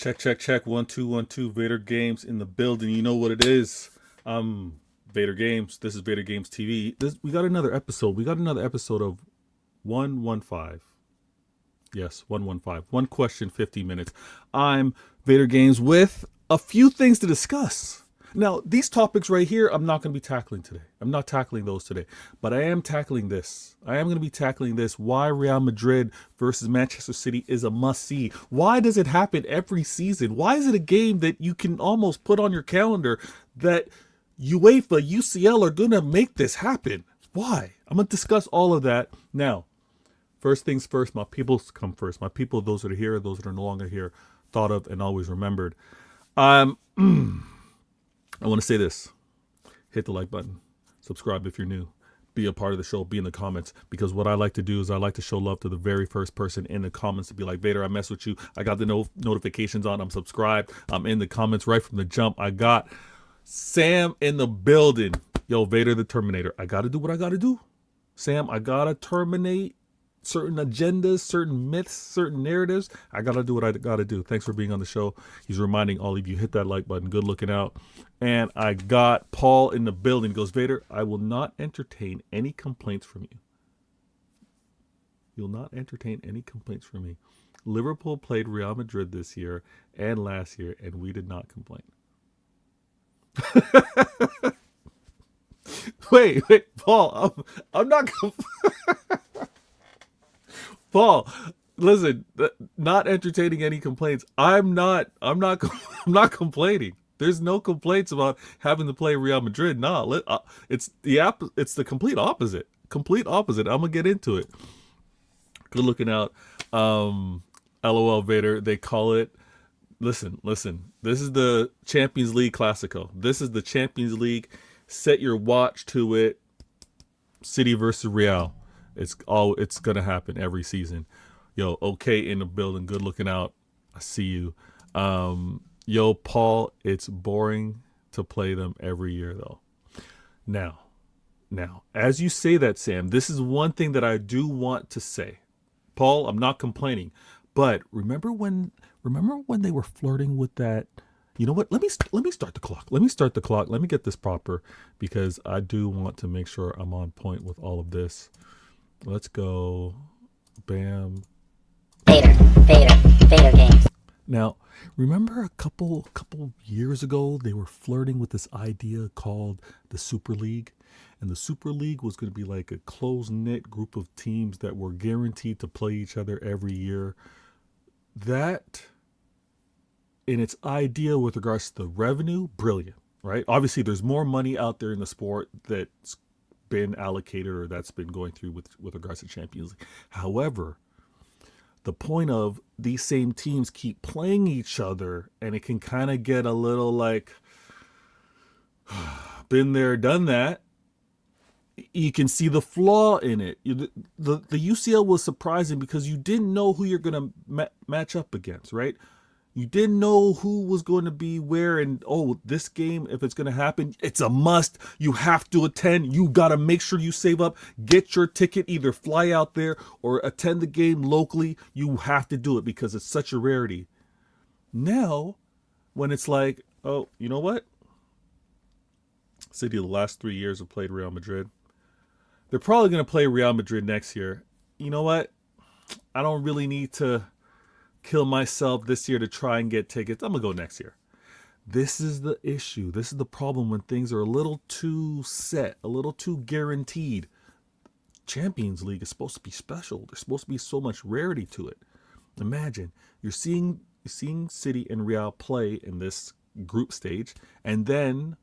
Check, check, check. 1 2 1 2. Vader Games in the building. You know what it is. Vader Games. This is Vader Games TV. We got another episode. We got another episode of 115. Yes, 115. One question, 50 minutes. I'm Vader Games with a few things to discuss. Now, these topics right here, I'm not going to be tackling today. I'm not tackling those today. But I am tackling this. I am going to be tackling this. Why Real Madrid versus Manchester City is a must-see. Why does it happen every season? Why is it a game that you can almost put on your calendar that UEFA, UCL are going to make this happen? Why? I'm going to discuss all of that. Now, first things first, my people come first. My people, those that are here, those that are no longer here, thought of and always remembered. I want to say this. Hit the like button. Subscribe if you're new. Be a part of the show. Be in the comments. Because what I like to do is I like to show love to the very first person in the comments to be like, Vader, I mess with you. I got the notifications on. I'm subscribed. I'm in the comments right from the jump. I got Sam in the building. Yo, Vader the Terminator. I got to do what I got to do. Sam, I got to terminate certain agendas, certain myths, certain narratives. I got to do what I got to do. Thanks for being on the show. He's reminding all of you, hit that like button. Good looking out. And I got Paul in the building. He goes, Vader, I will not entertain any complaints from you. You'll not entertain any complaints from me. Liverpool played Real Madrid this year and last year, and we did not complain. wait, Paul, I'm not Paul, listen, not entertaining any complaints. I'm not complaining. There's no complaints about having to play Real Madrid. No, it's the complete opposite. Complete opposite. I'm gonna get into it. Good looking out. LOL Vader. They call it. Listen. This is the Champions League Classico. This is the Champions League. Set your watch to it. City versus Real. It's gonna happen every season. Yo, okay in the building. Good looking out. I see you. Yo, Paul, it's boring to play them every year though. Now, as you say that, Sam, this is one thing that I do want to say. Paul, I'm not complaining, but remember when they were flirting with that? You know what? Let me start the clock. Let me get this proper because I do want to make sure I'm on point with all of this. Let's go. Bam. Vader Games. Now, remember a couple years ago, they were flirting with this idea called the Super League. And the Super League was going to be like a close-knit group of teams that were guaranteed to play each other every year. That, in its idea with regards to the revenue, brilliant, right? Obviously, there's more money out there in the sport that's been allocated or that's been going through with regards to Champions League. However, the point of these same teams keep playing each other and it can kind of get a little like been there, done that. You can see the flaw in it. The UCL was surprising because you didn't know who you're going to match up against, right? You didn't know who was going to be where, and this game, if it's going to happen, it's a must. You have to attend. You got to make sure you save up, get your ticket, either fly out there or attend the game locally. You have to do it because it's such a rarity. Now, when it's like, oh, you know what? City the last 3 years have played Real Madrid. They're probably going to play Real Madrid next year. You know what? I don't really need to kill myself this year to try and get tickets. I'm going to go next year. This is the issue. This is the problem when things are a little too set, a little too guaranteed. Champions League is supposed to be special. There's supposed to be so much rarity to it. Imagine you're seeing City and Real play in this group stage, and then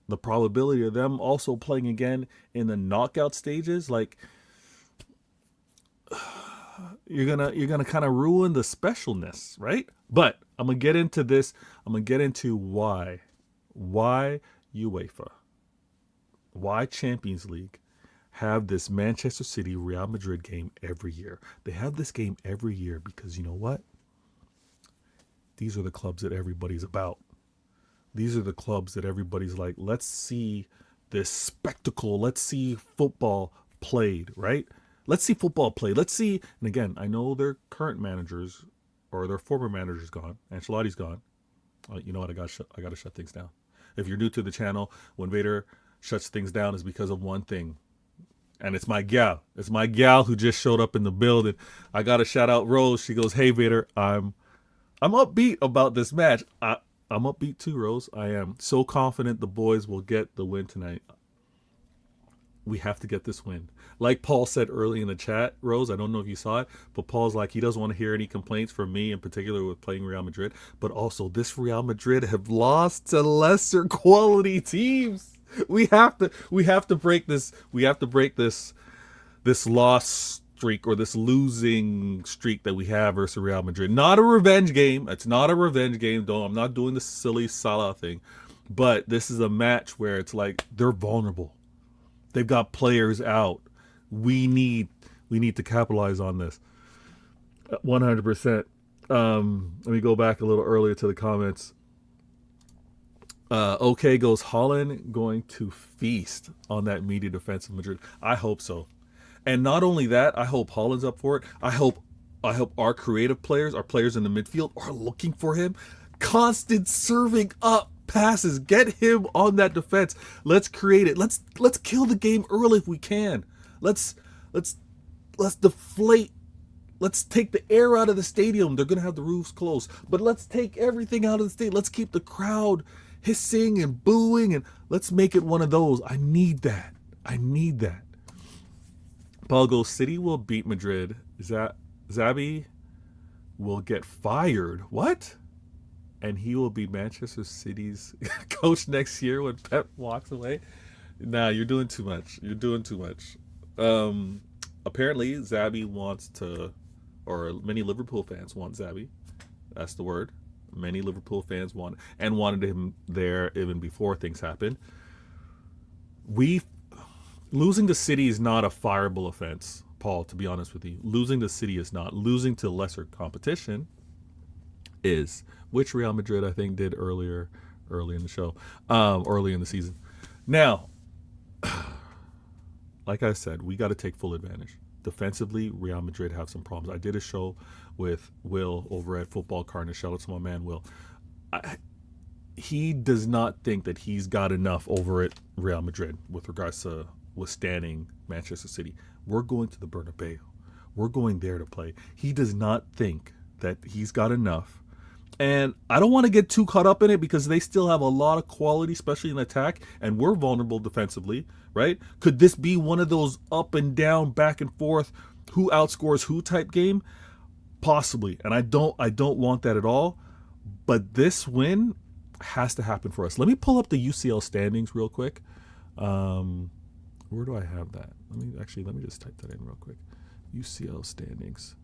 the probability of them also playing again in the knockout stages, like you're gonna kind of ruin the specialness, right? But I'm gonna get into this. I'm gonna get into why UEFA, why Champions League have this Manchester City Real Madrid game every year. They have this game every year because you know what? These are the clubs that everybody's about. These are the clubs that everybody's like, let's see this spectacle. Let's see football played, right? Let's see football played. Let's see, and again, I know their current managers or their former manager's gone. Ancelotti's gone. You know what? I got to shut things down. If you're new to the channel, when Vader shuts things down is because of one thing. And it's my gal. It's my gal who just showed up in the building. I got to shout out Rose. She goes, "Hey Vader, I'm upbeat about this match." I'm upbeat too, Rose. I am so confident the boys will get the win tonight. We have to get this win. Like Paul said early in the chat, Rose, I don't know if you saw it, but Paul's like, he doesn't want to hear any complaints from me in particular with playing Real Madrid. But also, this Real Madrid have lost to lesser quality teams. We have to break this. We have to break this loss streak or this losing streak that we have versus Real Madrid. Not a revenge game. It's not a revenge game. I'm not doing the silly Salah thing. But this is a match where it's like they're vulnerable. They've got players out. We need to capitalize on this. 100%. Let me go back a little earlier to the comments. Okay goes, Haaland going to feast on that meaty defense of Madrid. I hope so. And not only that, I hope Haaland's up for it. I hope our creative players, our players in the midfield are looking for him. Constant serving up passes. Get him on that defense. Let's create it. Let's kill the game early if we can. Let's deflate. Let's take the air out of the stadium. They're gonna have the roofs closed, but let's take everything out of the stadium. Let's keep the crowd hissing and booing, and let's make it one of those. I need that. Paul goes, City will beat Madrid. Xabi will get fired. What? And he will be Manchester City's coach next year when Pep walks away. Nah, you're doing too much. Apparently, Xabi wants to, or many Liverpool fans want Xabi. That's the word. Many Liverpool fans wanted him there even before things happened. Losing to City is not a fireable offense, Paul, to be honest with you. Losing to City is not. Losing to lesser competition is, which Real Madrid I think did early in the show, early in the season. Now, like I said, we got to take full advantage. Defensively, Real Madrid have some problems. I did a show with Will over at Football Carnage. Shout out to my man Will. He does not think that he's got enough over at Real Madrid with regards to withstanding Manchester City. We're going to the Bernabeu. We're going there to play. He does not think that he's got enough. And I don't want to get too caught up in it because they still have a lot of quality, especially in attack, and we're vulnerable defensively, right? Could this be one of those up and down, back and forth, who outscores who type game? Possibly. And I don't want that at all. But this win has to happen for us. Let me pull up the UCL standings real quick. Where do I have that? Let me just type that in real quick. UCL standings.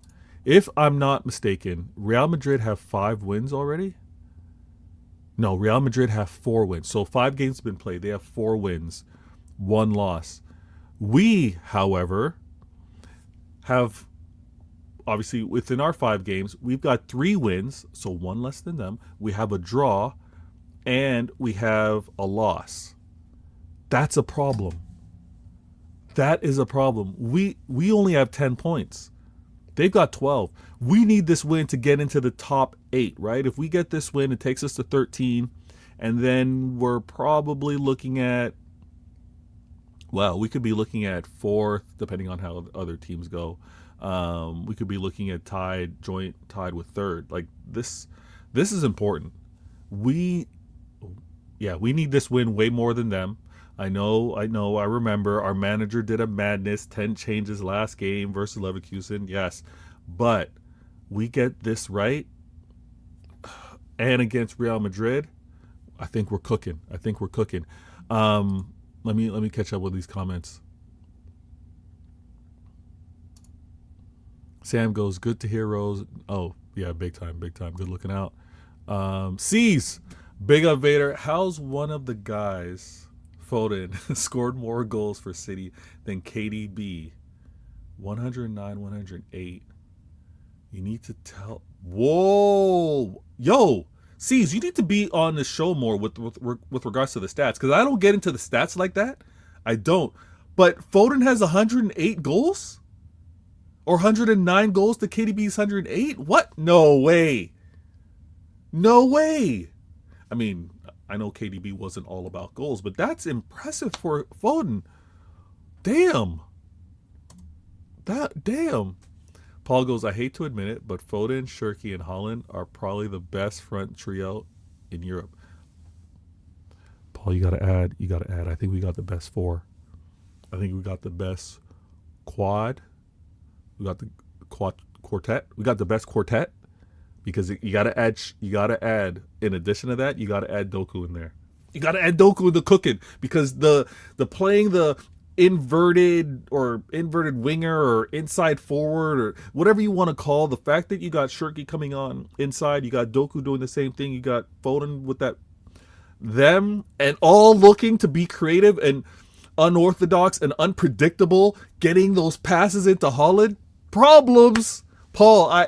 If I'm not mistaken, Real Madrid have 5 wins already. No, Real Madrid have 4 wins. So 5 games have been played. They have 4 wins, 1 loss. We, however, have, obviously within our 5 games, we've got 3 wins, so 1 less than them. We have a draw, and we have a loss. That's a problem. That is a problem. We only have 10 points. They've got 12. We need this win to get into the top 8, right? If we get this win, it takes us to 13. And then we're probably looking at, well, we could be looking at 4th, depending on how other teams go. We could be looking at tied with 3rd. Like this is important. We need this win way more than them. I remember our manager did a madness, 10 changes last game versus Leverkusen. Yes, but we get this right, and against Real Madrid, I think we're cooking. Let me catch up with these comments. Sam goes, good to hear, Rose. Oh, yeah, big time. Good looking out. C's, big up Vader. How's one of the guys, Foden, scored more goals for City than KDB? 109, 108. You need to tell. Whoa. Yo, C's, you need to be on the show more with regards to the stats, because I don't get into the stats like that. I don't. But Foden has 108 goals? Or 109 goals to KDB's 108? What? No way. No way. I mean, I know KDB wasn't all about goals, but that's impressive for Foden. Damn. Damn. Paul goes, I hate to admit it, but Foden, Shirky, and Haaland are probably the best front trio in Europe. Paul, you gotta add. I think we got the best four. I think we got the best quad. We got the quartet. We got the best quartet. Because you gotta add. In addition to that, you gotta add Doku in there. You gotta add Doku in the cooking because the playing the inverted winger or inside forward or whatever you want to call the fact that you got Shirky coming on inside, you got Doku doing the same thing, you got Foden with them and all looking to be creative and unorthodox and unpredictable, getting those passes into Haaland. Problems, Paul.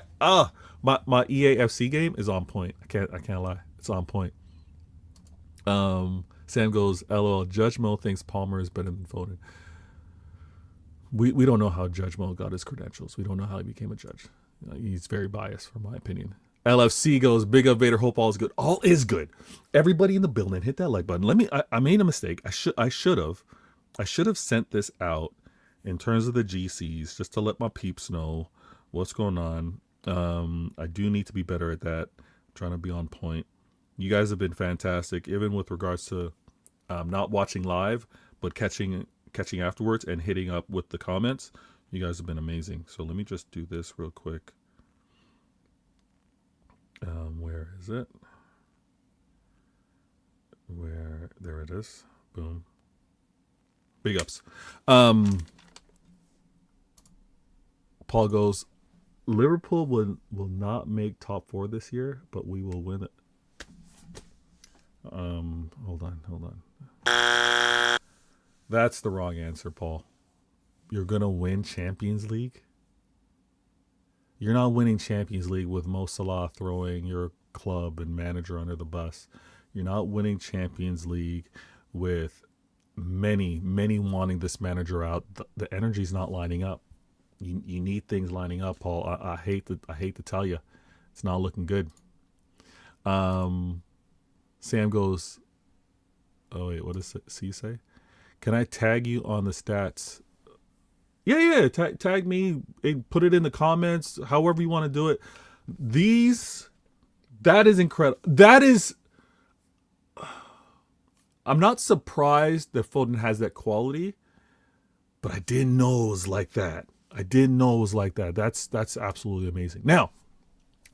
My EAFC game is on point. I can't lie. It's on point. Sam goes, LOL, Judge Mo thinks Palmer is better than Foden. We don't know how Judge Mo got his credentials. We don't know how he became a judge. He's very biased, from my opinion. LFC goes, big up Vader, hope all is good. All is good. Everybody in the building, hit that like button. I made a mistake. I should have sent this out in terms of the GCs just to let my peeps know what's going on. I do need to be better at that. I'm trying to be on point. You guys have been fantastic, even with regards to not watching live, but catching afterwards and hitting up with the comments. You guys have been amazing. So let me just do this real quick. Where is it? There it is. Boom. Big ups. Paul goes, Liverpool will not make top 4 this year, but we will win it. Hold on. That's the wrong answer, Paul. You're gonna win Champions League? You're not winning Champions League with Mo Salah throwing your club and manager under the bus. You're not winning Champions League with many wanting this manager out. The energy's not lining up. You need things lining up, Paul. I hate to tell you, it's not looking good. Sam goes, oh wait, what does C say? Can I tag you on the stats? Yeah. Tag me. Put it in the comments. However you want to do it. That is incredible. I'm not surprised that Foden has that quality, but I didn't know it was like that. That's absolutely amazing. Now,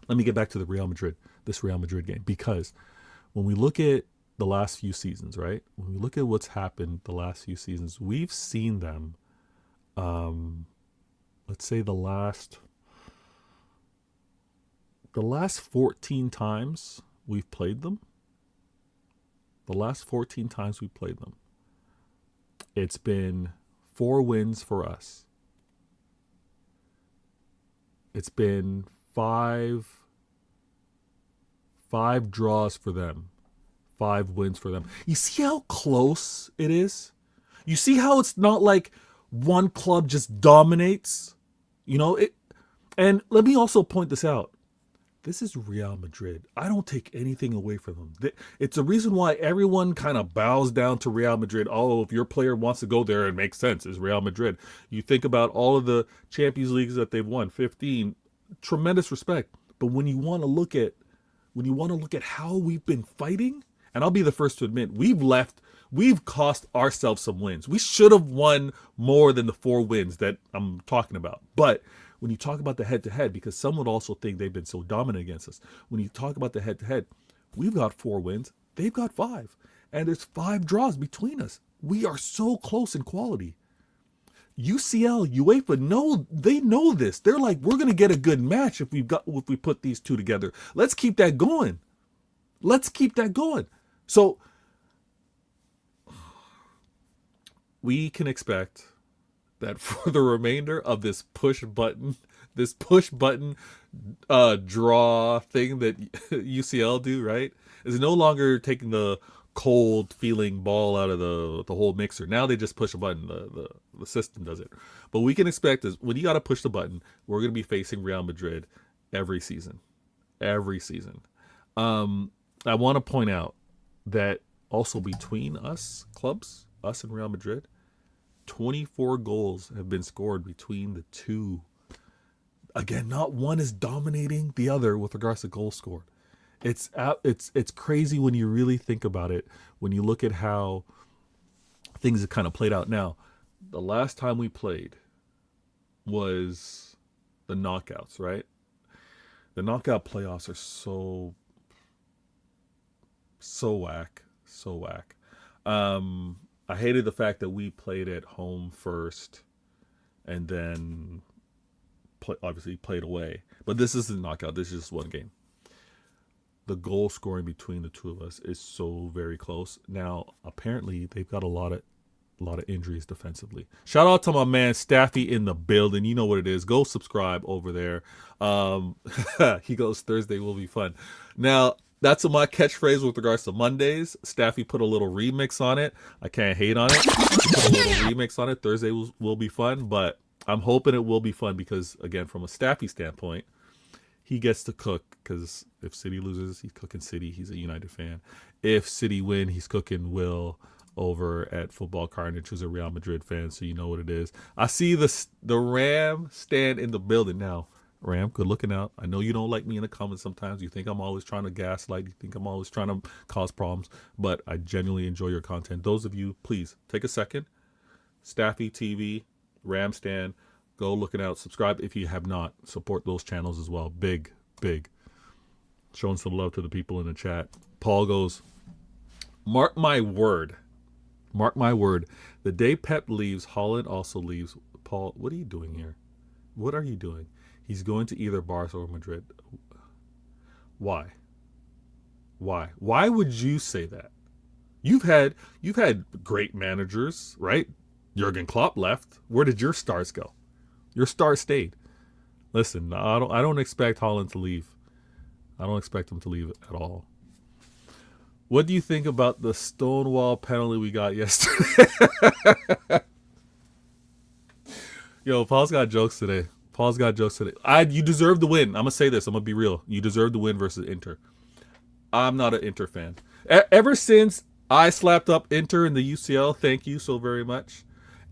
let me get back to this Real Madrid game, because when we look at the last few seasons, right? When we look at what's happened the last few seasons, we've seen them, let's say the last 14 times we've played them. It's been 4 wins for us. It's been 5 draws for them. 5 wins for them. You see how close it is? You see how it's not like one club just dominates? And let me also point this out. This is Real Madrid. I don't take anything away from them. It's a reason why everyone kind of bows down to Real Madrid. Oh, if your player wants to go there, it makes sense. It's Real Madrid. You think about all of the Champions Leagues that they've won, 15, tremendous respect. But when you want to look at how we've been fighting, and I'll be the first to admit, we've cost ourselves some wins. We should have won more than the 4 wins that I'm talking about. But when you talk about the head-to-head, because some would also think they've been so dominant against us, when you talk about the head-to-head, we've got 4 wins, they've got 5. And there's 5 draws between us. We are so close in quality. UCL, UEFA, they know this. They're like, we're going to get a good match if we put these 2 together. Let's keep that going. So we can expect that for the remainder of this push button draw thing that UCL do, right, is no longer taking the cold feeling ball out of the whole mixer. Now they just push a button. The system does it. But we can expect is when you got to push the button, we're going to be facing Real Madrid every season. Every season. I want to point out that also between us clubs, us and Real Madrid, 24 goals have been scored between the two. Again, not one is dominating the other with regards to goals scored. It's crazy when you really think about it, when you look at how things have kind of played out. Now, the last time we played was the knockouts, right? The knockout playoffs are so whack. I hated the fact that we played at home first and then obviously played away. But this isn't knockout. This is just one game. The goal scoring between the two of us is so very close. Now, apparently, they've got a lot of injuries defensively. Shout out to my man Staffy in the building. You know what it is. Go subscribe over there. He goes, Thursday will be fun. Now, that's my catchphrase with regards to Mondays. Staffy put a little remix on it. I can't hate on it. He put a little remix on it. Thursday will be fun, but I'm hoping it will be fun because, again, from a Staffy standpoint, he gets to cook because if City loses, he's cooking City. He's a United fan. If City win, he's cooking Will over at Football Carnage, who's a Real Madrid fan, so you know what it is. I see the Ram stand in the building now. Ram, good looking out. I know you don't like me in the comments sometimes. You think I'm always trying to gaslight. You think I'm always trying to cause problems, but I genuinely enjoy your content. Those of you, please take a second. Staffy TV, Ram stand. Go looking out. Subscribe if you have not. Support those channels as well. Big. Showing some love to the people in the chat. Paul goes, mark my word. The day Pep leaves, Haaland also leaves. Paul, what are you doing here? What are you doing? He's going to either Barca or Madrid. Why? Why would you say that? You've had great managers, right? Jurgen Klopp left. Where did your stars go? Your stars stayed. Listen, I don't expect Haaland to leave. I don't expect him to leave at all. What do you think about the Stonewall penalty we got yesterday? Yo, Paul's got jokes today. You deserve the win. I'm going to say this. I'm going to be real. You deserve the win versus Inter. I'm not an Inter fan. Ever since I slapped up Inter in the UCL, thank you so very much,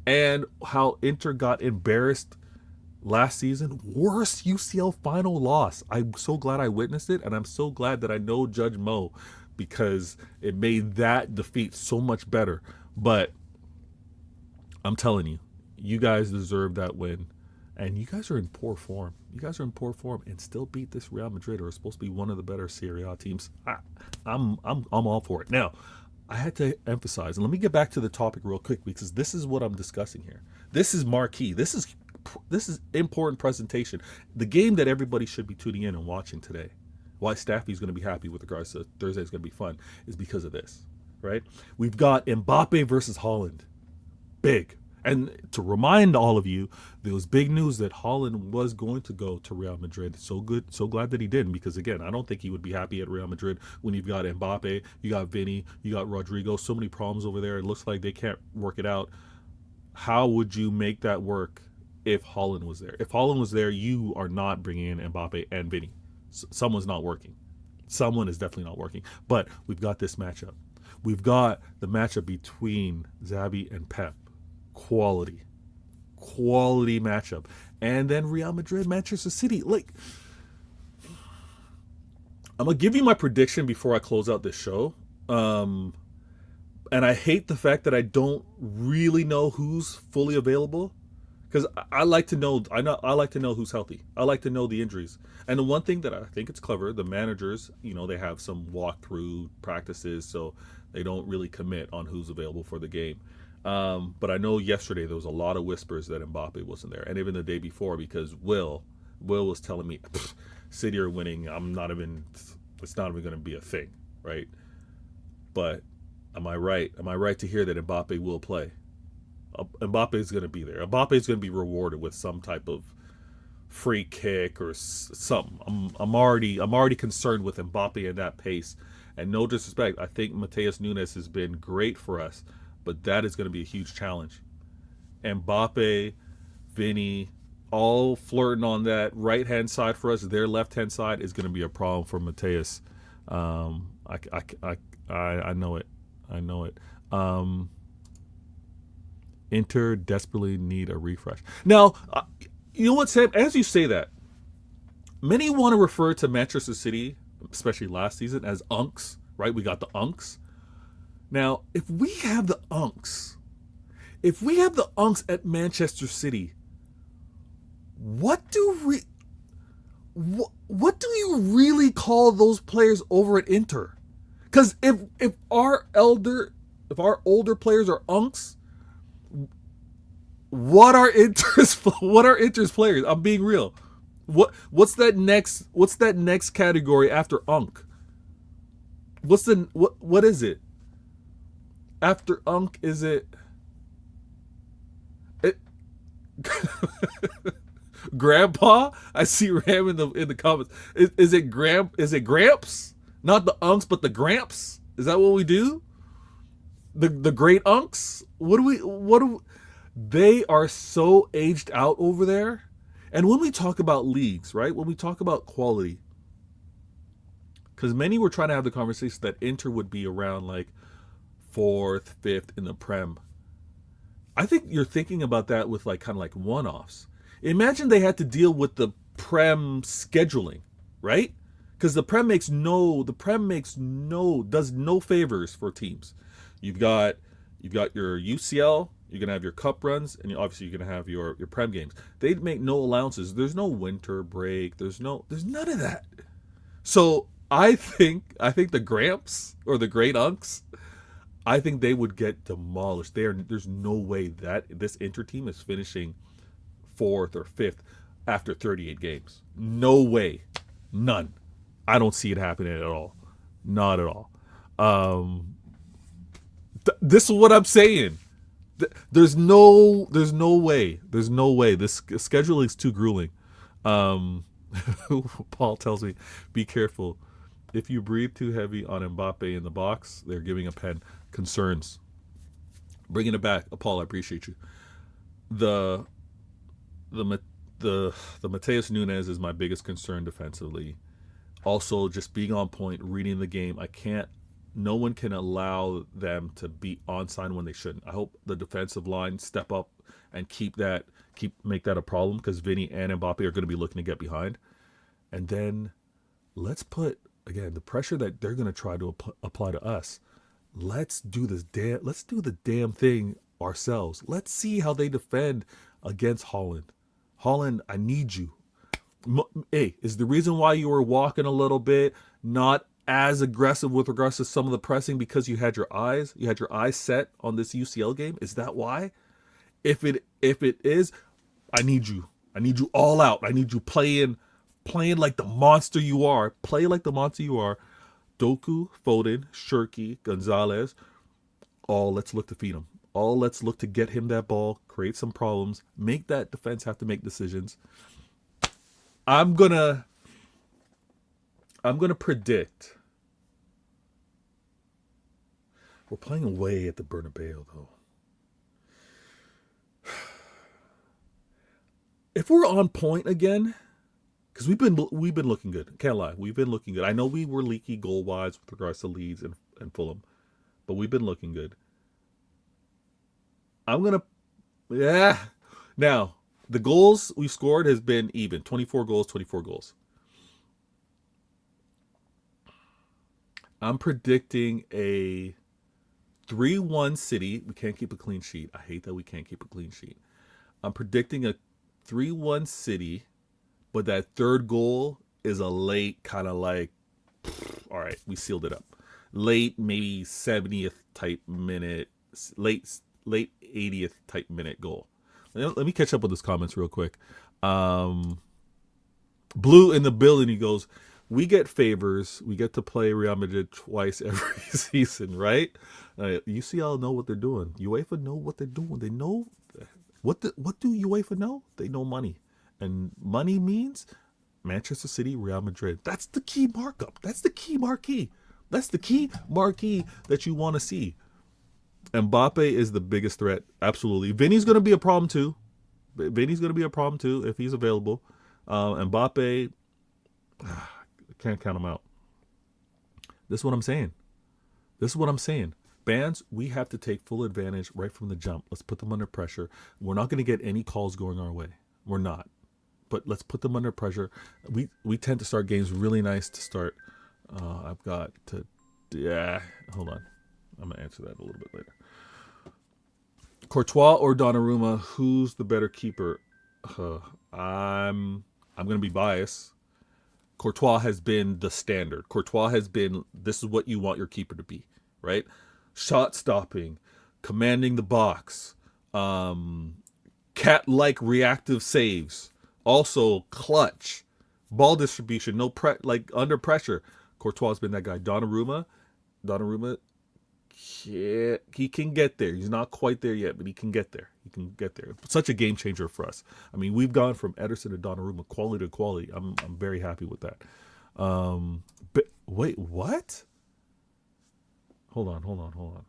and how Inter got embarrassed last season, worst UCL final loss. I'm so glad I witnessed it, and I'm so glad that I know Judge Mo because it made that defeat so much better. But I'm telling you, you guys deserve that win. And you guys are in poor form. And still beat this Real Madrid, who are supposed to be one of the better Serie A teams. I'm all for it. Now, I had to emphasize, and let me get back to the topic real quick because this is what I'm discussing here. This is marquee. This is important presentation. The game that everybody should be tuning in and watching today. Why Staffy's going to be happy with regards to Thursday's going to be fun is because of this, right? We've got Mbappe versus Haaland. Big. And to remind all of you, there was big news that Haaland was going to go to Real Madrid. So glad that he didn't, because again, I don't think he would be happy at Real Madrid when you've got Mbappe, you got Vinny, you got Rodrigo, so many problems over there. It looks like they can't work it out. How would you make that work if Haaland was there? If Haaland was there, you are not bringing in Mbappe and Vinny. Someone's not working. Someone is definitely not working. But we've got this matchup. We've got the matchup between Xabi and Pep. Quality matchup. And then Real Madrid, Manchester City. Like, I'm going to give you my prediction before I close out this show. And I hate the fact that I don't really know who's fully available, because I like to know. I like to know who's healthy. I like to know the injuries. And the one thing that I think it's clever, the managers, they have some walkthrough practices, so they don't really commit on who's available for the game. But I know yesterday there was a lot of whispers that Mbappe wasn't there, and even the day before, because Will was telling me, City are winning. It's not even going to be a thing, right? But am I right? Am I right to hear that Mbappe will play? Mbappe is going to be there. Mbappe is going to be rewarded with some type of free kick or something. I'm already concerned with Mbappe at that pace, And no disrespect, I think Mateus Nunes has been great for us, but that is going to be a huge challenge. Mbappe, Vinny, all flirting on that right hand side for us. Their left hand side is going to be a problem for Mateus. I know it. I know it. Inter desperately need a refresh. Now, you know what, Sam? As you say that, many want to refer to Manchester City, especially last season, as unks, right? We got the unks. Now, if we have the unks at Manchester City, what do you really call those players over at Inter? Because if our older players are unks, what are Inter's players? I'm being real. What's that next category after unk? What is it? After unk, is it Grandpa? I see Ram in the comments. Is it Gramps? Not the unks, but the Gramps? Is that what we do? The great unks? What do we they are so aged out over there. And when we talk about leagues, right? When we talk about quality, because many were trying to have the conversation that Inter would be around like 4th, 5th in the Prem. I think you're thinking about that with like kind of like one-offs. Imagine they had to deal with the Prem scheduling, right? Because does no favors for teams. You've got your UCL, you're gonna have your cup runs, and obviously you're gonna have your Prem games. They'd make no allowances. There's no winter break. There's none of that. So I think the Gramps or the Great Unks, I think they would get demolished. There's no way that this Inter team is finishing 4th or 5th after 38 games. No way. None. I don't see it happening at all. Not at all. This is what I'm saying. There's no way. There's no way. This schedule is too grueling. Paul tells me, be careful. If you breathe too heavy on Mbappe in the box, they're giving a pen. Concerns. Bringing it back. Paul, I appreciate you. The Mateus Nunes is my biggest concern defensively. Also, just being on point, reading the game. No one can allow them to be onside when they shouldn't. I hope the defensive line step up and make that a problem, because Vinny and Mbappe are going to be looking to get behind. And then let's put, again, the pressure that they're going to try to apply to us. Let's do the damn thing ourselves. Let's see how they defend against Haaland. Haaland, I need you. Hey, is the reason why you were walking a little bit, not as aggressive with regards to some of the pressing, because you had your eyes set on this UCL game? Is that why? If it is, I need you all out. I need you playing like the monster you are. Play like the monster you are. Doku, Foden, Shirky, Gonzalez, let's look to feed him. Let's look to get him that ball, create some problems, make that defense have to make decisions. I'm gonna predict. We're playing away at the Bernabeu, though. If we're on point again, because we've been looking good. Can't lie, we've been looking good. I know we were leaky goal wise with regards to Leeds and Fulham, but we've been looking good. Now, the goals we've scored has been even. 24 goals. I'm predicting a 3-1 City. We can't keep a clean sheet. I hate that we can't keep a clean sheet. I'm predicting a 3-1 City, but that third goal is a late kind of like, all right, we sealed it up. Late, maybe 70th type minute, late 80th type minute goal. Let me catch up with his comments real quick. Blue in the building, he goes, we get favors. We get to play Real Madrid twice every season, right? UCL know what they're doing. UEFA know what they're doing. They know what do UEFA know? They know money. And money means Manchester City, Real Madrid. That's the key markup. That's the key marquee. That's the key marquee that you want to see. Mbappe is the biggest threat, absolutely. Vinny's going to be a problem too. Vinny's going to be a problem too if he's available. Mbappe, can't count him out. This is what I'm saying. This is what I'm saying. Bands, we have to take full advantage right from the jump. Let's put them under pressure. We're not going to get any calls going our way. We're not. But let's put them under pressure. We tend to start games really nice to start. I've got to, hold on. I'm going to answer that a little bit later. Courtois or Donnarumma, who's the better keeper? I'm going to be biased. Courtois has been the standard. Courtois has been, this is what you want your keeper to be, right? Shot stopping, commanding the box, cat-like reactive saves, also clutch, ball distribution, under pressure. Courtois has been that guy. Donnarumma, he can get there. He's not quite there yet, but he can get there. Such a game changer for us. I mean, we've gone from Ederson to Donnarumma, quality to quality. I'm very happy with that. But wait, what? Hold on.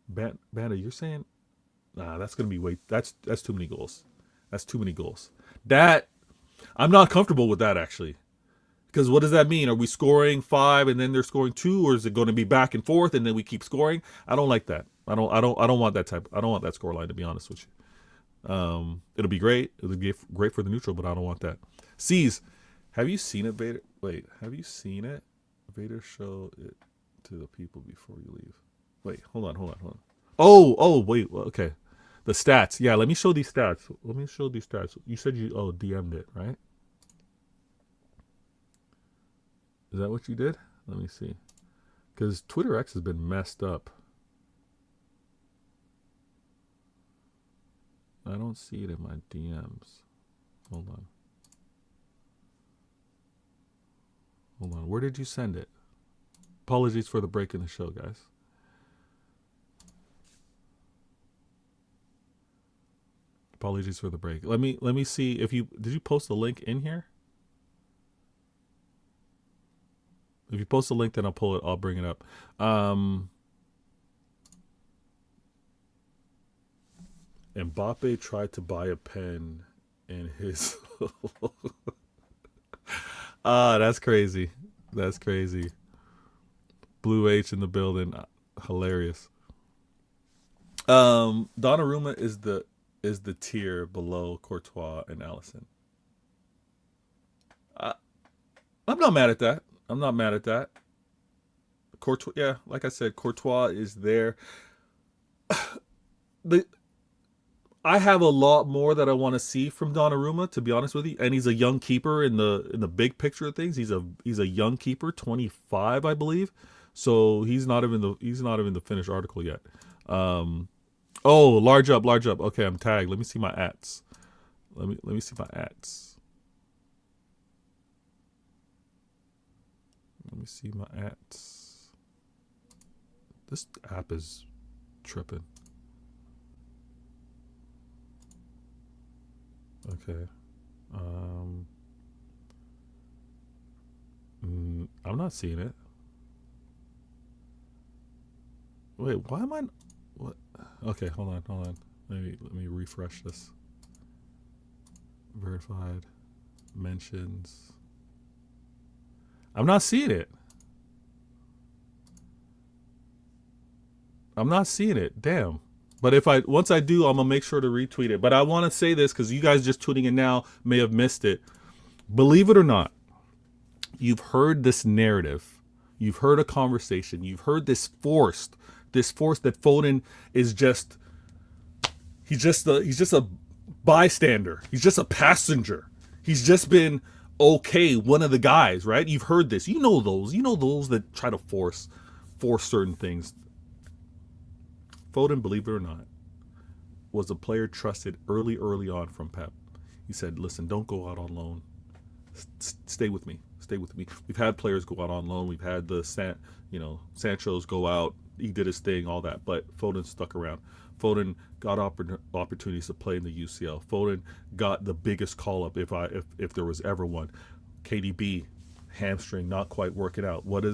Banda, you're saying, nah, that's gonna be that's too many goals. That's too many goals. That I'm not comfortable with that actually. Because what does that mean? Are we scoring 5 and then they're scoring 2, or is it going to be back and forth and then we keep scoring? I don't like that. I don't want that type. I don't want that score line, to be honest with you. It'll be great. It'll be great for the neutral, but I don't want that. C's, have you seen it, Vader? Wait, have you seen it? Vader, show it to the people before you leave. Wait, hold on. Oh, wait. Okay, the stats. Yeah, let me show these stats. You said you DM'd it, right? Is that what you did? Let me see. Because Twitter X has been messed up. I don't see it in my DMs. Hold on. Where did you send it? Apologies for the break in the show, guys. Apologies for the break. Let me see if did you post the link in here? If you post a link, then I'll pull it. I'll bring it up. Mbappe tried to buy a pen in his... that's crazy. That's crazy. Blue H in the building. Hilarious. Donnarumma is the tier below Courtois and Alisson. I'm not mad at that. Courtois, yeah, like I said, Courtois is there. I have a lot more that I want to see from Donnarumma, to be honest with you. And he's a young keeper in the big picture of things. He's a young keeper, 25, I believe. So he's not even the finished article yet. Oh, large up. Okay, I'm tagged. Let me see my ats. Let me see my ats. Let me see my ats. This app is tripping. Okay. I'm not seeing it. Wait, why am I? What? Okay, hold on. Let me refresh this. Verified mentions. I'm not seeing it. Damn. But once I do, I'm gonna make sure to retweet it. But I want to say this because you guys just tuning in now may have missed it. Believe it or not, you've heard this narrative, you've heard a conversation, you've heard this force that Foden is he's just a bystander, he's just a passenger, he's just been one of the guys, right? You've heard this, you know those that try to force certain things. Foden, believe it or not, was a player trusted early on from Pep. He said, listen, don't go out on loan. Stay with me. We've had players go out on loan. We've had Sancho's go out. He did his thing, all that. But Foden stuck around. Foden got opportunities to play in the UCL. Foden got the biggest call-up if there was ever one. KDB hamstring not quite working out. What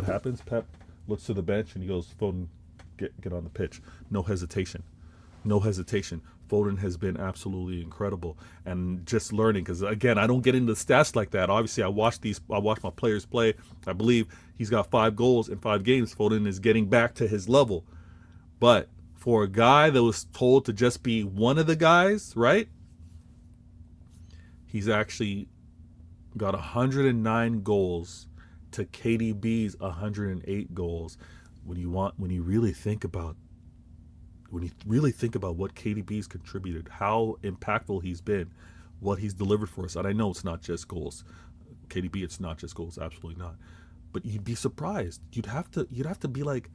happens? Pep looks to the bench and he goes, Foden, get on the pitch. No hesitation. No hesitation. Foden has been absolutely incredible, and just learning, because again, I don't get into stats like that. Obviously, I watch my players play. I believe he's got 5 goals in 5 games. Foden is getting back to his level, but for a guy that was told to just be one of the guys, right? He's actually got 109 goals to KDB's 108 goals. When you really think about what KDB's contributed, how impactful he's been, what he's delivered for us. And I know it's not just goals. KDB, it's not just goals, absolutely not. But you'd be surprised. You'd have to be like,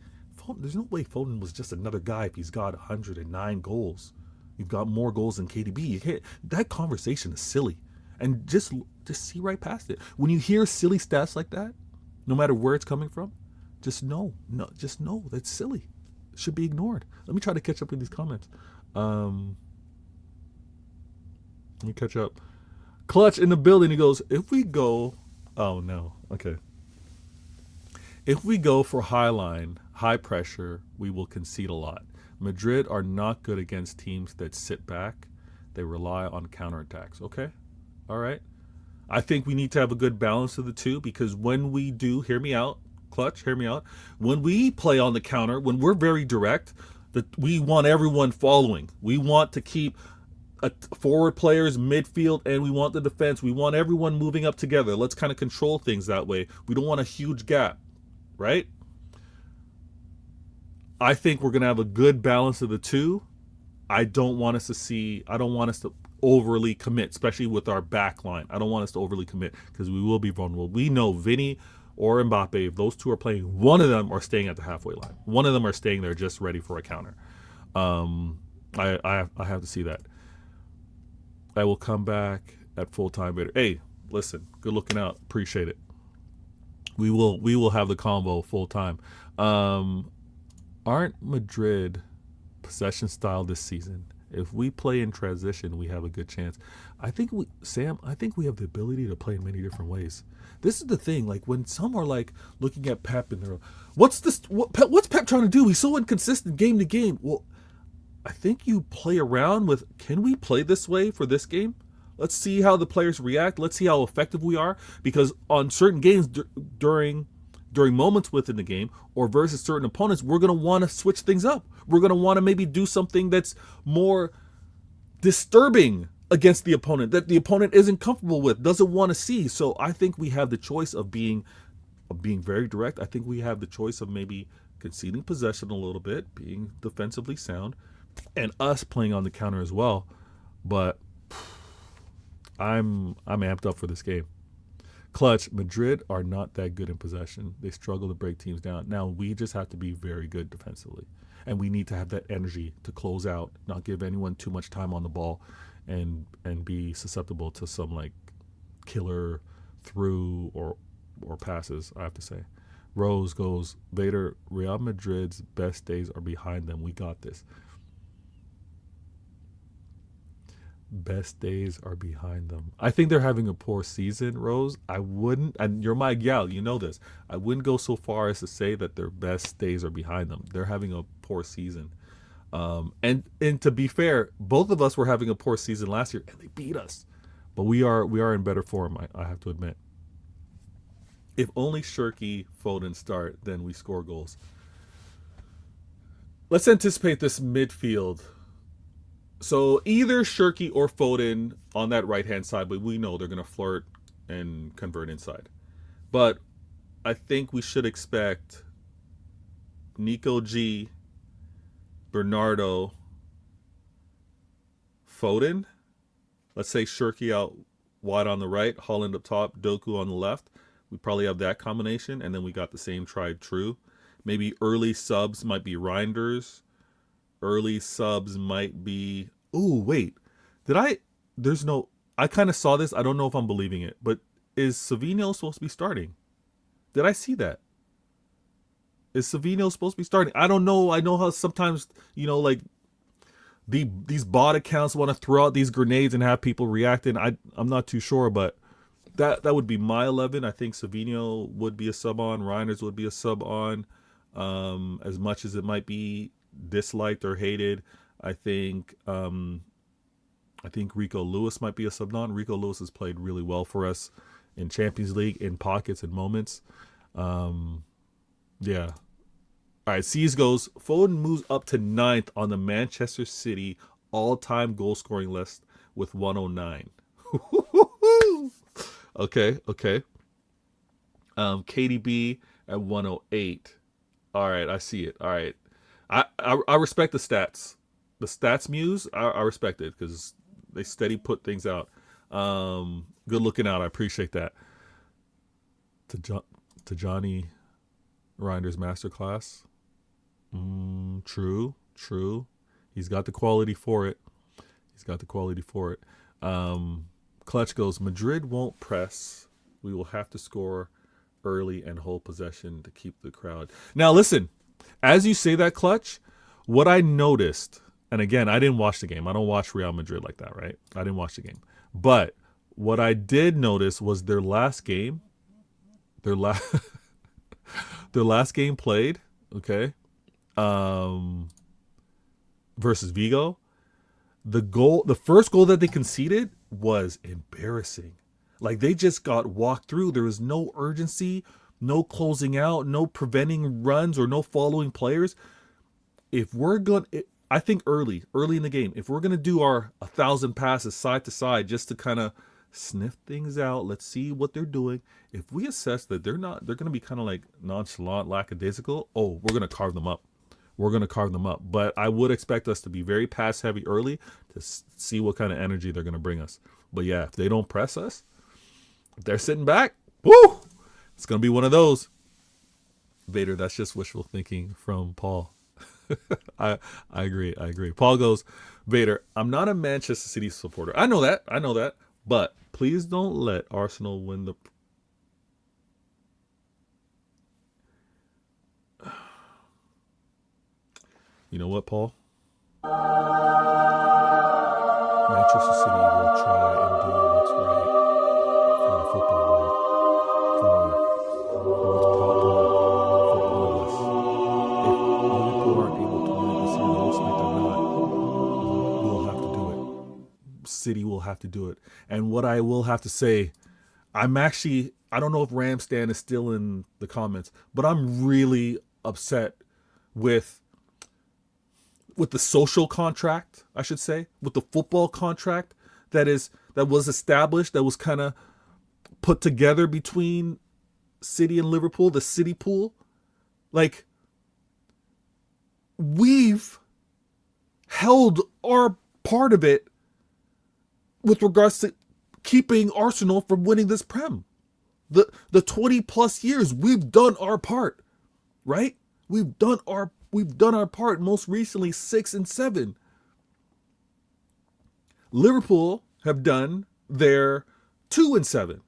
there's no way Foden was just another guy if he's got 109 goals. You've got more goals than KDB. That conversation is silly. And just see right past it. When you hear silly stats like that, no matter where it's coming from, just know that's silly. It should be ignored. Let me try to catch up with these comments. Let me catch up. Clutch in the building. He goes, if we go, oh no, okay. If we go for high line, high pressure, we will concede a lot. Madrid are not good against teams that sit back. They rely on counterattacks. Okay. All right. I think we need to have a good balance of the two, because when we do, hear me out, Clutch, hear me out. When we play on the counter, when we're very direct, we want everyone following. We want to keep forward players, midfield, and we want the defense. We want everyone moving up together. Let's kind of control things that way. We don't want a huge gap, right? I think we're going to have a good balance of the two. I don't want us to overly commit, especially with our back line. I don't want us to overly commit, because we will be vulnerable. We know Vinny or Mbappe, if those two are playing, one of them are staying at the halfway line. One of them are staying there just ready for a counter. I have to see that. I will come back at full time. Hey, listen, good looking out. Appreciate it. We will have the combo full time. Aren't Madrid possession style this season? If we play in transition, we have a good chance. I think we have the ability to play in many different ways. This is the thing. Like, when some are like looking at Pep and they're, what's Pep trying to do? He's so inconsistent game to game. Well, I think you play around with, can we play this way for this game? Let's see how the players react. Let's see how effective we are. Because on certain games during moments within the game or versus certain opponents, we're going to want to switch things up. We're going to want to maybe do something that's more disturbing against the opponent, that the opponent isn't comfortable with, doesn't want to see. So I think we have the choice of being very direct. I think we have the choice of maybe conceding possession a little bit, being defensively sound, and us playing on the counter as well. But I'm amped up for this game. Clutch, Madrid are not that good in possession. They struggle to break teams down. Now, we just have to be very good defensively. And we need to have that energy to close out, not give anyone too much time on the ball, and be susceptible to some like killer through or passes, I have to say. Rose goes, Vader, Real Madrid's best days are behind them. We got this. Best days are behind them. I think they're having a poor season, Rose. I wouldn't, and you're my gal, you know this. I wouldn't go so far as to say that their best days are behind them. They're having a poor season. And to be fair, both of us were having a poor season last year, and they beat us. But we are in better form, I have to admit. If only Shirky, Foden start, then we score goals. Let's anticipate this midfield. So either Shirky or Foden on that right-hand side, but we know they're going to flirt and convert inside. But I think we should expect Nico G, Bernardo, Foden. Let's say Shirky out wide on the right, Haaland up top, Doku on the left. We probably have that combination, and then we got the same tried true. Maybe early subs might be Reinders. Early subs might be... Oh, wait. I kind of saw this. I don't know if I'm believing it, but is Savinho supposed to be starting? Did I see that? Is Savinho supposed to be starting? I don't know. I know how sometimes, like these bot accounts want to throw out these grenades and have people reacting. I'm not too sure, but that would be my 11. I think Savinho would be a sub on. Reinders would be a sub on. As much as it might be disliked or hated, I think Rico Lewis might be a sub on. Rico Lewis has played really well for us in Champions League in pockets and moments. Yeah. All right, C's goes, Foden moves up to 9th on the Manchester City all-time goal-scoring list with 109. Okay. KDB at 108. All right, I see it. All right. I respect the stats. The stats muse, I respect it because they steady put things out. Good looking out. I appreciate that. To Johnny Reinders masterclass. True. He's got the quality for it. Clutch goes, Madrid won't press. We will have to score early and hold possession to keep the crowd. Now listen, as you say that, Clutch, what I noticed, and again, I didn't watch the game. I don't watch Real Madrid like that, right? I didn't watch the game. But what I did notice was their last game played, okay, versus Vigo. The first goal that they conceded was embarrassing. Like, they just got walked through. There was no urgency, no closing out, no preventing runs, or no following players. I think early in the game, if we're going to do our 1,000 passes side to side just to kind of sniff things out, let's see what they're doing. If we assess that they're going to be kind of like nonchalant, lackadaisical, we're going to carve them up. But I would expect us to be very pass heavy early to see what kind of energy they're going to bring us. But yeah, if they don't press us, if they're sitting back, woo, it's going to be one of those. Vader, that's just wishful thinking from Paul. I agree. Paul goes, Vader, I'm not a Manchester City supporter. I know that. But please don't let Arsenal win the... You know what, Paul? Manchester City will try and do what's right for the football world, for what's popular football is. If Liverpool aren't able to win this year, it looks like they're not, we'll have to do it. City will have to do it. And what I will have to say, I don't know if Ramstan is still in the comments, but I'm really upset with the social contract, I should say, with the football contract that was established, that was kind of put together between City and Liverpool, the City pool. Like, we've held our part of it with regards to keeping Arsenal from winning this Prem. The 20 plus years, we've done our part, right? We've done our part, most recently 6 and 7. Liverpool have done their 2 and 7.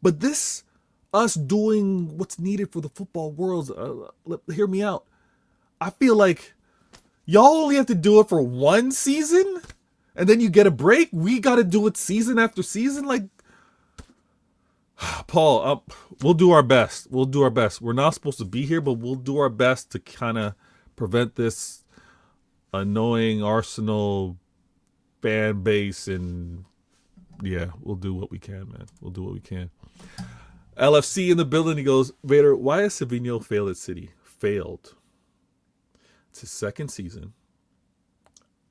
But this, us doing what's needed for the football world, hear me out. I feel like y'all only have to do it for one season and then you get a break. We got to do it season after season. Like, Paul, we'll do our best. We're not supposed to be here, but we'll do our best to kind of prevent this annoying Arsenal fan base. And yeah, we'll do what we can, man. We'll do what we can. LFC in the building. He goes, Vader, why has Savinho failed at City? Failed. It's his second season.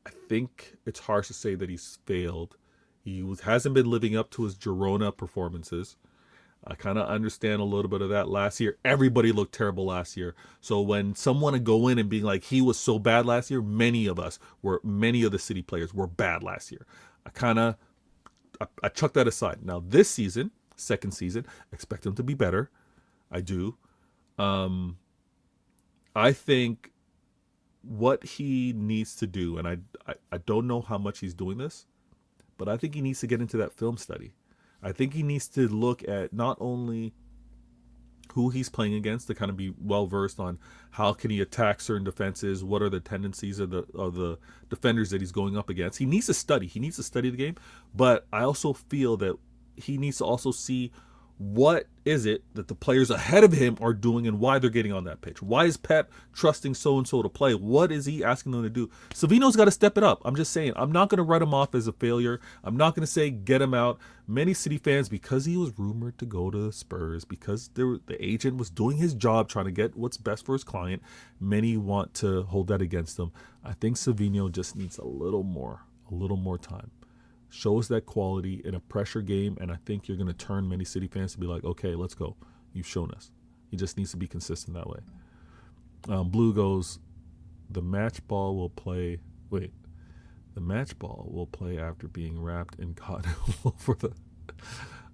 I think it's harsh to say that he's failed. He hasn't been living up to his Girona performances. I kind of understand a little bit of that last year. Everybody looked terrible last year. So when someone would go in and being like, he was so bad last year, many of the City players were bad last year. I chucked that aside. Now this season, second season, expect him to be better. I do. I think what he needs to do, and I don't know how much he's doing this, but I think he needs to get into that film study. I think he needs to look at not only who he's playing against to kind of be well versed on how can he attack certain defenses, what are the tendencies of the defenders that he's going up against. He needs to study the game, but I also feel that he needs to also see what is it that the players ahead of him are doing and why they're getting on that pitch. Why is Pep trusting so-and-so to play? What is he asking them to do? Savino's got to step it up. I'm just saying, I'm not going to write him off as a failure. I'm not going to say get him out. Many City fans, because he was rumored to go to the Spurs, because the agent was doing his job trying to get what's best for his client, many want to hold that against him. I think Savino just needs a little more time. Show us that quality in a pressure game, and I think you're going to turn many City fans to be like, okay, let's go. You've shown us. He just needs to be consistent that way. Blue goes, the match ball will play after being wrapped in cotton wool for the...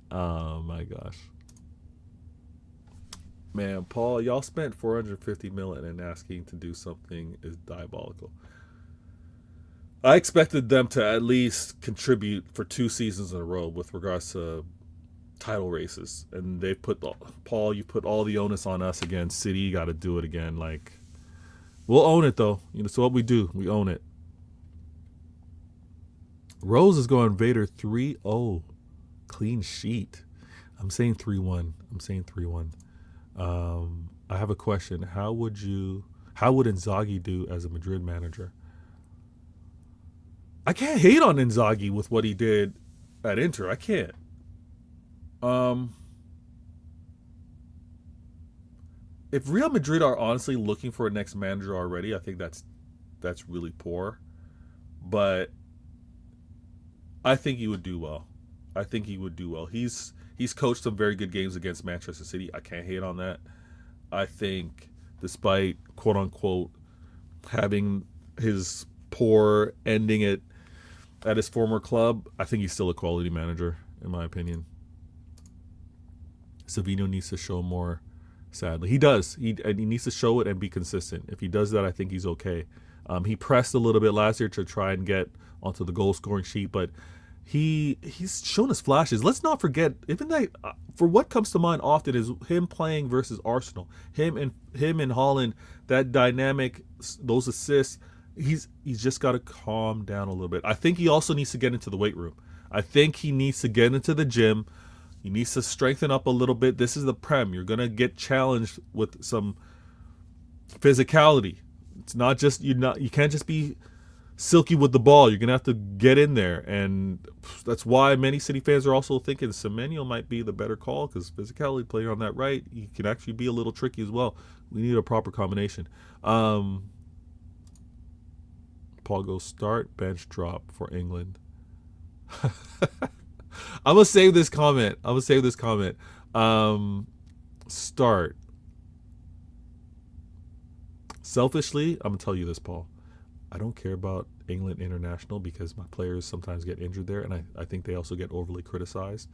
Oh, my gosh. Man, Paul, y'all spent $450 million and asking to do something is diabolical. I expected them to at least contribute for 2 seasons in a row with regards to title races, and they put Paul. You put all the onus on us again. City, you got to do it again. Like, we'll own it though. So what we do, we own it. Rose is going Vader 3-0, clean sheet. I'm saying 3-1. I have a question. How would Inzaghi do as a Madrid manager? I can't hate on Inzaghi with what he did at Inter. I can't. If Real Madrid are honestly looking for a next manager already, I think that's really poor. But I think he would do well. He's coached some very good games against Manchester City. I can't hate on that. I think despite quote unquote having his poor ending at his former club, I think he's still a quality manager, in my opinion. Savino needs to show more, sadly. He does. He needs to show it and be consistent. If he does that, I think he's okay. He pressed a little bit last year to try and get onto the goal-scoring sheet, but he's shown us flashes. Let's not forget, even that, for what comes to mind often is him playing versus Arsenal. Him and Haaland, that dynamic, those assists. He's just got to calm down a little bit. I think he also needs to get into the weight room. I think he needs to get into the gym. He needs to strengthen up a little bit. This is the Prem. You're going to get challenged with some physicality. It's not just you can't just be silky with the ball. You're going to have to get in there, and that's why many City fans are also thinking Semenyo might be the better call, because physicality playing on that right, he can actually be a little tricky as well. We need a proper combination. Paul goes start, bench, drop for England. I'm going to save this comment. Start. Selfishly, I'm going to tell you this, Paul. I don't care about England international because my players sometimes get injured there, and I think they also get overly criticized.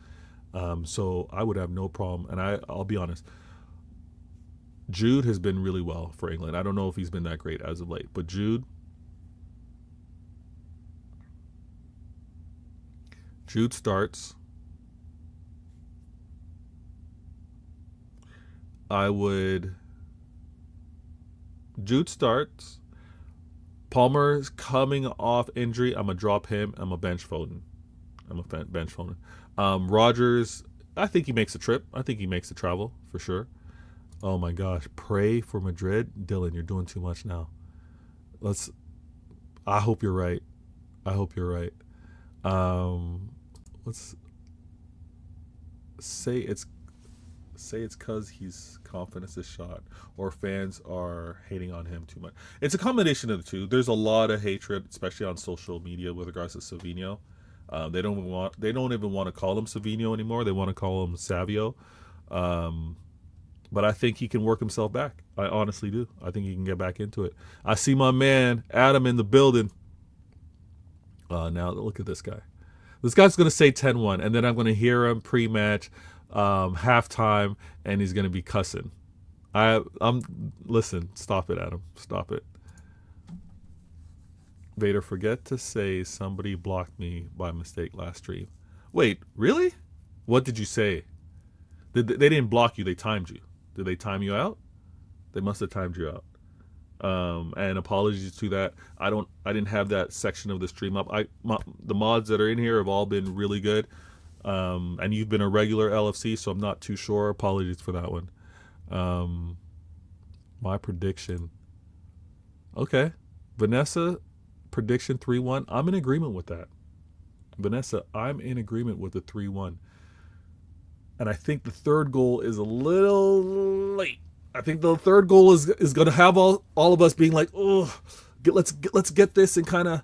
So I would have no problem. And I'll be honest. Jude has been really well for England. I don't know if he's been that great as of late, but Jude starts. Jude starts. Palmer's coming off injury. I'm going to drop him. I'm a bench Foden. Rodgers, I think he makes a trip. I think he makes the travel for sure. Oh my gosh. Pray for Madrid. Dylan, you're doing too much now. I hope you're right. Let's say it's because his confidence is shot, or fans are hating on him too much. It's a combination of the two. There's a lot of hatred, especially on social media, with regards to Savino. They don't even want to call him Savino anymore. They want to call him Savio. But I think he can work himself back. I honestly do. I think he can get back into it. I see my man Adam in the building. Now look at this guy. This guy's going to say 10-1, and then I'm going to hear him pre-match, halftime, and he's going to be cussing. Listen, stop it, Adam. Stop it. Vader, forget to say somebody blocked me by mistake last stream. Wait, really? What did you say? They didn't block you, they timed you. Did they time you out? They must have timed you out. And apologies to that. I didn't have that section of the stream up. The mods that are in here have all been really good. And you've been a regular LFC, so I'm not too sure. Apologies for that one. My prediction. Okay. Vanessa, prediction 3-1. I'm in agreement with that. Vanessa, I'm in agreement with the 3-1. And I think the third goal is a little late. I think the third goal is going to have all of us being like, oh, let's get this and kind of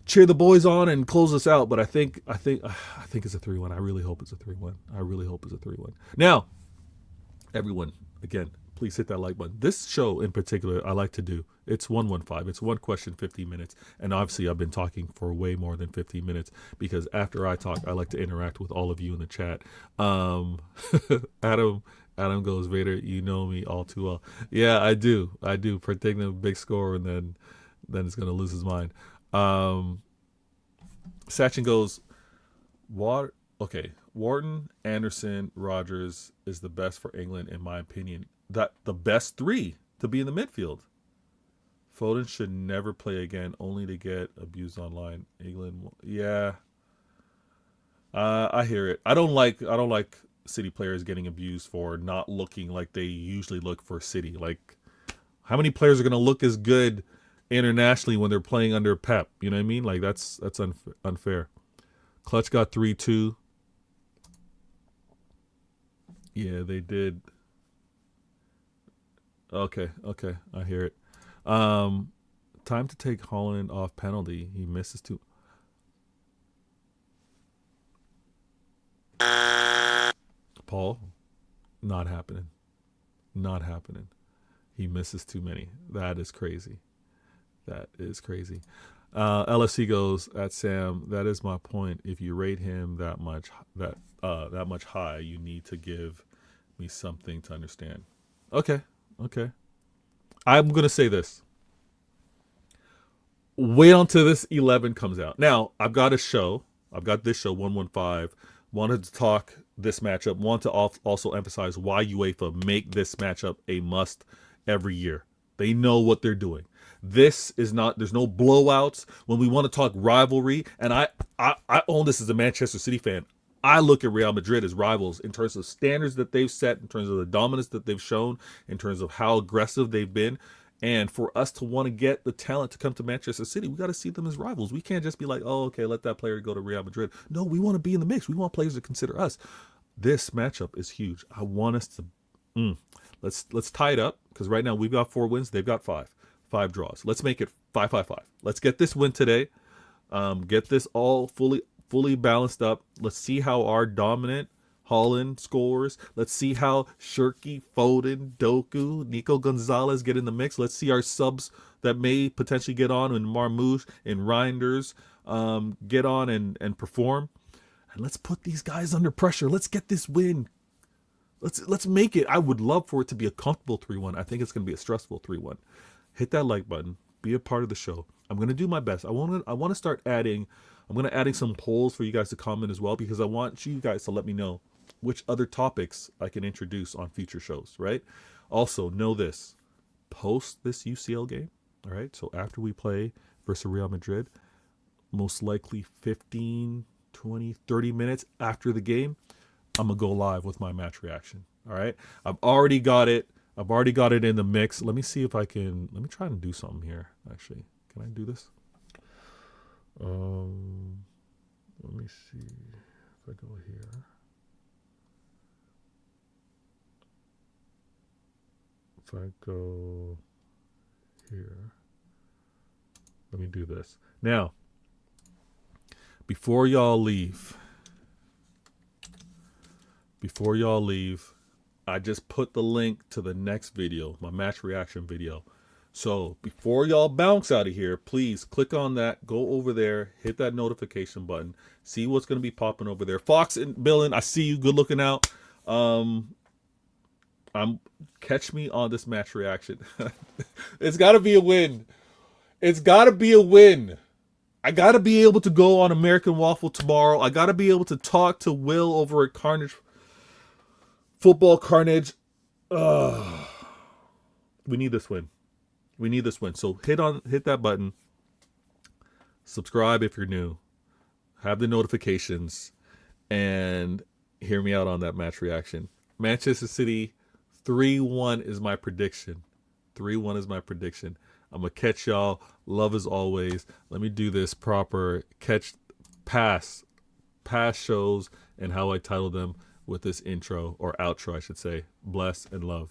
cheer the boys on and close us out. But I think it's a 3-1. I really hope it's a 3-1. I really hope it's a 3-1. Now, everyone, again, please hit that like button. This show in particular, I like to do. It's 115. It's one question, 15 minutes. And obviously, I've been talking for way more than 15 minutes because after I talk, I like to interact with all of you in the chat. Adam goes, Vader, you know me all too well. Yeah, I do. Predicting a big score and then it's going to lose his mind. Sachin goes, Wharton, Anderson, Rogers is the best for England, in my opinion. That the best three to be in the midfield. Foden should never play again, only to get abused online. England, yeah. I hear it. I don't like City players getting abused for not looking like they usually look for City. Like, how many players are going to look as good internationally when they're playing under Pep? You know what I mean? Like, that's unfair. Clutch got 3-2. Yeah, they did. Okay, I hear it. Time to take Haaland off penalty. He misses two. Paul, not happening. He misses too many. That is crazy. LFC goes at Sam. That is my point. If you rate him that much high, you need to give me something to understand. Okay. I'm gonna say this. Wait until this 11 comes out. Now I've got this show 115. Wanted to talk this matchup. Want to also emphasize why UEFA make this matchup a must every year. They know what they're doing. This is not. There's no blowouts. When we want to talk rivalry, and I own this as a Manchester City fan. I look at Real Madrid as rivals in terms of standards that they've set, in terms of the dominance that they've shown, in terms of how aggressive they've been. And for us to want to get the talent to come to Manchester City, we got to see them as rivals. We can't just be like, oh, okay, let that player go to Real Madrid. No, we want to be in the mix. We want players to consider us. This matchup is huge. I want us to let's tie it up, because right now we've got 4 wins. They've got 5 draws. Let's make it 5-5-5. Let's get this win today. Get this all fully balanced up. Let's see how our dominant Haaland scores. Let's see how Shirky, Foden, Doku, Nico Gonzalez get in the mix. Let's see our subs that may potentially get on, and Marmoush and Reinders get on and perform. And let's put these guys under pressure. Let's get this win. Let's make it. I would love for it to be a comfortable 3-1. I think it's going to be a stressful 3-1. Hit that like button. Be a part of the show. I'm going to do my best. I want to start adding. I'm going to adding some polls for you guys to comment as well, because I want you guys to let me know which other topics I can introduce on future shows, right? Also, know this. Post this UCL game, all right? So after we play versus Real Madrid, most likely 15, 20, 30 minutes after the game, I'm going to go live with my match reaction, all right? I've already got it in the mix. Let me see if I can. Let me try and do something here, actually. Can I do this? Let me see if I go here. If I go here, let me do this. Now, before y'all leave, I just put the link to the next video, my match reaction video. So before y'all bounce out of here, please click on that, go over there, hit that notification button, see what's going to be popping over there. Fox and Billin, I see you, good looking out. Catch me on this match reaction. It's got to be a win. I got to be able to go on American Waffle tomorrow. I got to be able to talk to Will over at Football Carnage. We need this win. So hit that button. Subscribe if you're new. Have the notifications. and hear me out on that match reaction. Manchester City 3-1 is my prediction. 3-1 is my prediction. I'm going to catch y'all. Love as always. Let me do this proper past shows and how I title them with this intro or outro, I should say. Bless and love.